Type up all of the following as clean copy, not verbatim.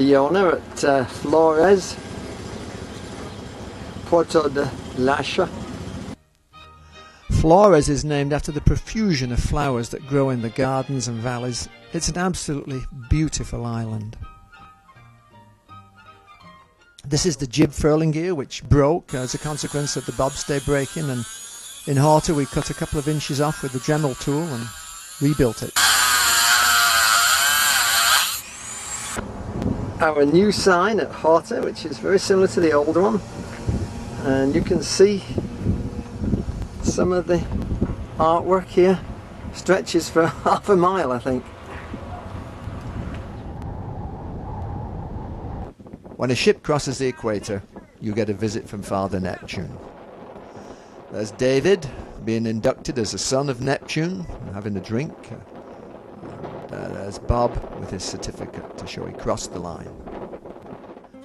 Fiona at Flores, Puerto de Lasha. Flores is named after the profusion of flowers that grow in the gardens and valleys. It's an absolutely beautiful island. This is the jib furling gear, which broke as a consequence of the bobstay breaking, and in Horta we cut a couple of inches off with the Dremel tool and rebuilt it. Our new sign at Horta, which is very similar to the old one, and you can see some of the artwork here stretches for half a mile, I think. When a ship crosses the equator, you get a visit from Father Neptune. There's David being inducted as a son of Neptune, having a drink. There's Bob with his certificate to show he crossed the line.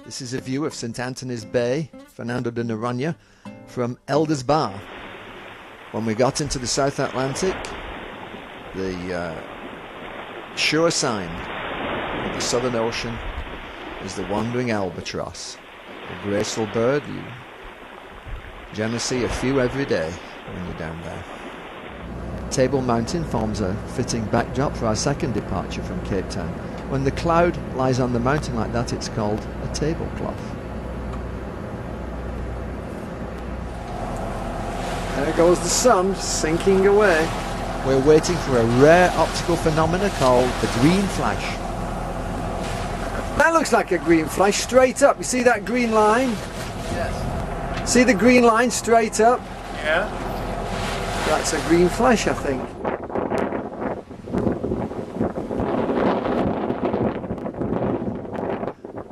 This is a view of St. Anthony's Bay, Fernando de Noronha, from Elder's Bar. When we got into the South Atlantic, the sure sign of the Southern Ocean is the wandering albatross, a graceful bird. You generally see a few every day when you're down there. Table Mountain forms a fitting backdrop for our second departure from Cape Town. When the cloud lies on the mountain like that, it's called a tablecloth. There goes the sun sinking away. We're waiting for a rare optical phenomena called the green flash. That looks like a green flash straight up. You see that green line? Yes. See the green line straight up? Yeah. That's a green flash, I think.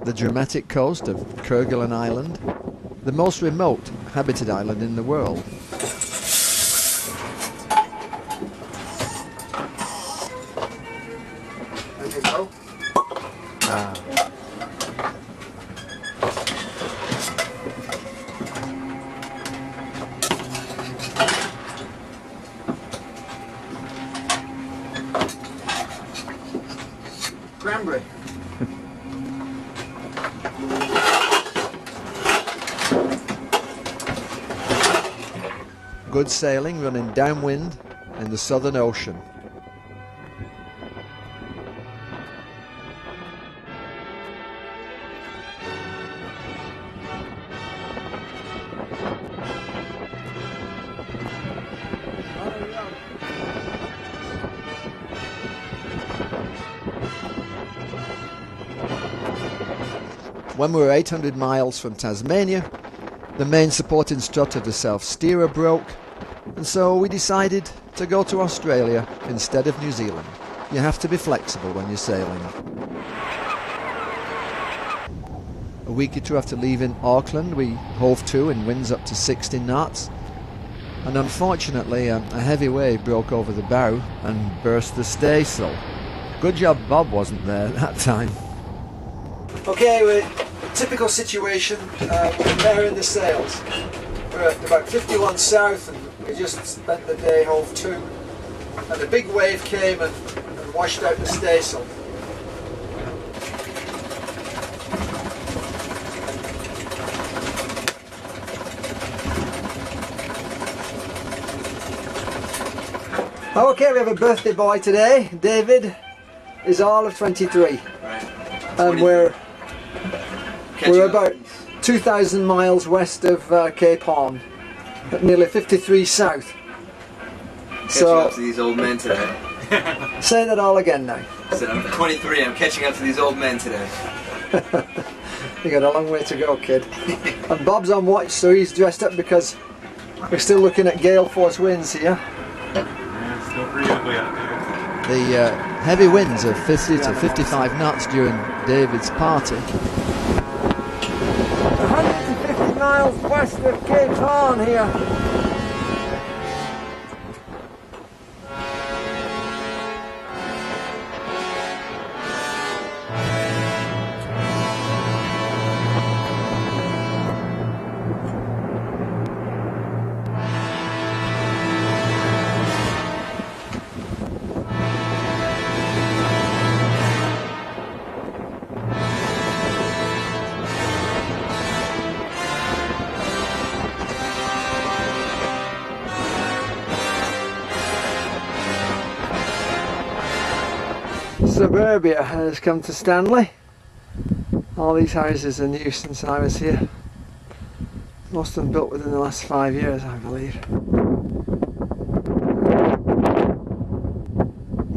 The dramatic coast of Kerguelen Island, the most remote habited island in the world. There you go. Cranberry. Good sailing running downwind in the Southern Ocean. When we were 800 miles from Tasmania, the main supporting strut of the South Steerer broke, and so we decided to go to Australia instead of New Zealand. You have to be flexible when you're sailing. A week or two after leaving Auckland, we hove to in winds up to 60 knots, and unfortunately a heavy wave broke over the bow and burst the staysail. Good job Bob wasn't there at that time. Okay, we're a typical situation. We're bearing the sails. We're at about 51 south, and we just spent the day hove to. And a big wave came and washed out the staysail. Okay, we have a birthday boy today. David is all of 23. Right. And we're about 2,000 miles west of Cape Horn, at nearly 53 south. Catching up to these old men today. Say that all again now. I said, I'm 23, I'm catching up to these old men today. You got a long way to go, kid. And Bob's on watch, so he's dressed up because we're still looking at gale force winds here. Yeah, it's still pretty ugly out there. The heavy winds of 50 to 55 knots during David's party. 150 miles west of Cape Horn here. Suburbia has come to Stanley. All these houses are new since I was here. Most of them built within the last 5 years, I believe.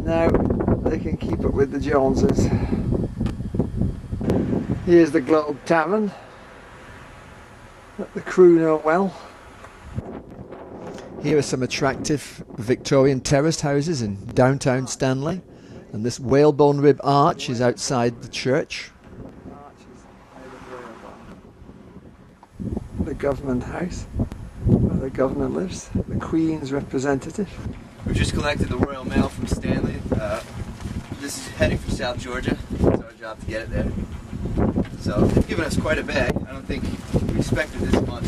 Now they can keep up with the Joneses. Here's the Globe Tavern that the crew know well. Here are some attractive Victorian terraced houses in downtown Stanley, and this whalebone rib arch is outside the church. The government house where the governor lives, the Queen's representative. We just collected the Royal Mail from Stanley. This is heading for South Georgia. It's our job to get it there. So they've given us quite a bag. I don't think we expected this much.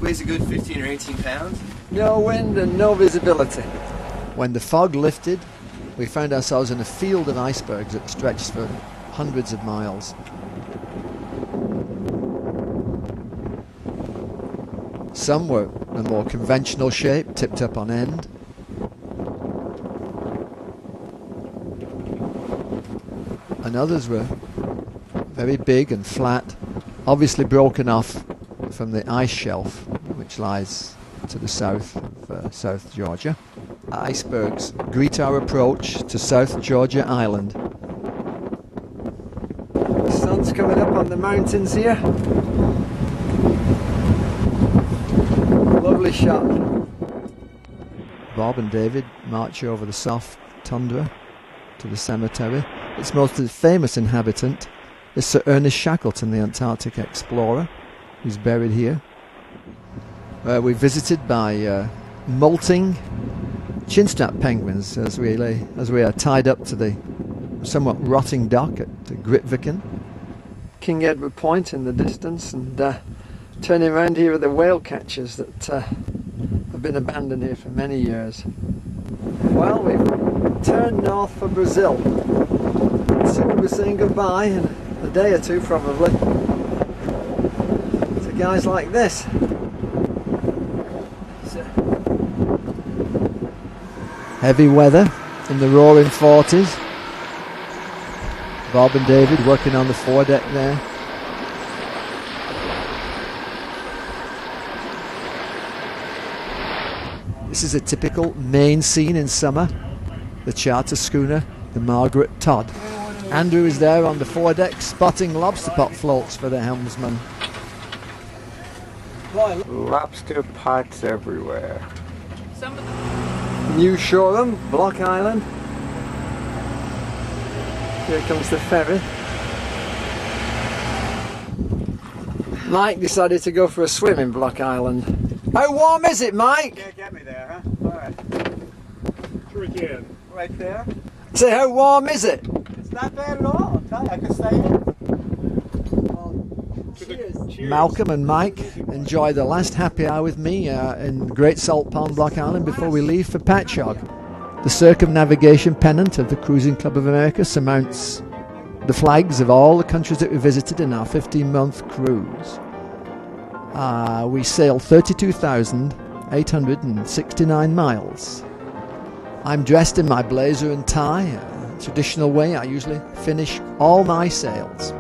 Weighs a good 15 or 18 pounds. No wind and no visibility. When the fog lifted, we found ourselves in a field of icebergs that stretched for hundreds of miles. Some were a more conventional shape, tipped up on end. And others were very big and flat, obviously broken off from the ice shelf which lies to the south of South Georgia. Icebergs greet our approach to South Georgia Island. The sun's coming up on the mountains here. Lovely shot. Bob and David march over the soft tundra to the cemetery. Its most famous inhabitant is Sir Ernest Shackleton, the Antarctic explorer, who's buried here. We're visited by molting chinstrap penguins as we are tied up to the somewhat rotting dock at Grytviken. King Edward Point in the distance, and turning around here are the whale catchers that have been abandoned here for many years. Well, we've turned north for Brazil. Soon we're saying goodbye in a day or two probably to guys like this. Heavy weather in the roaring 40s. Bob and David working on the foredeck there. This is a typical Maine scene in summer. The charter schooner, the Margaret Todd. Andrew is there on the foredeck spotting lobster pot floats for the helmsman. Lobster pots everywhere. New Shoreham, Block Island. Here comes the ferry. Mike decided to go for a swim in Block Island. How warm is it, Mike? Can't get me there, huh? Alright. Sure we can. Right there. Say, how warm is it? It's not bad at all. I'll tell you, I can stay in. Cheers. Malcolm and Mike enjoy the last happy hour with me in Great Salt Pond, Block Island, before we leave for Patchogue. The circumnavigation pennant of the Cruising Club of America surmounts the flags of all the countries that we visited in our 15-month cruise. We sailed 32,869 miles. I'm dressed in my blazer and tie, a traditional way I usually finish all my sails.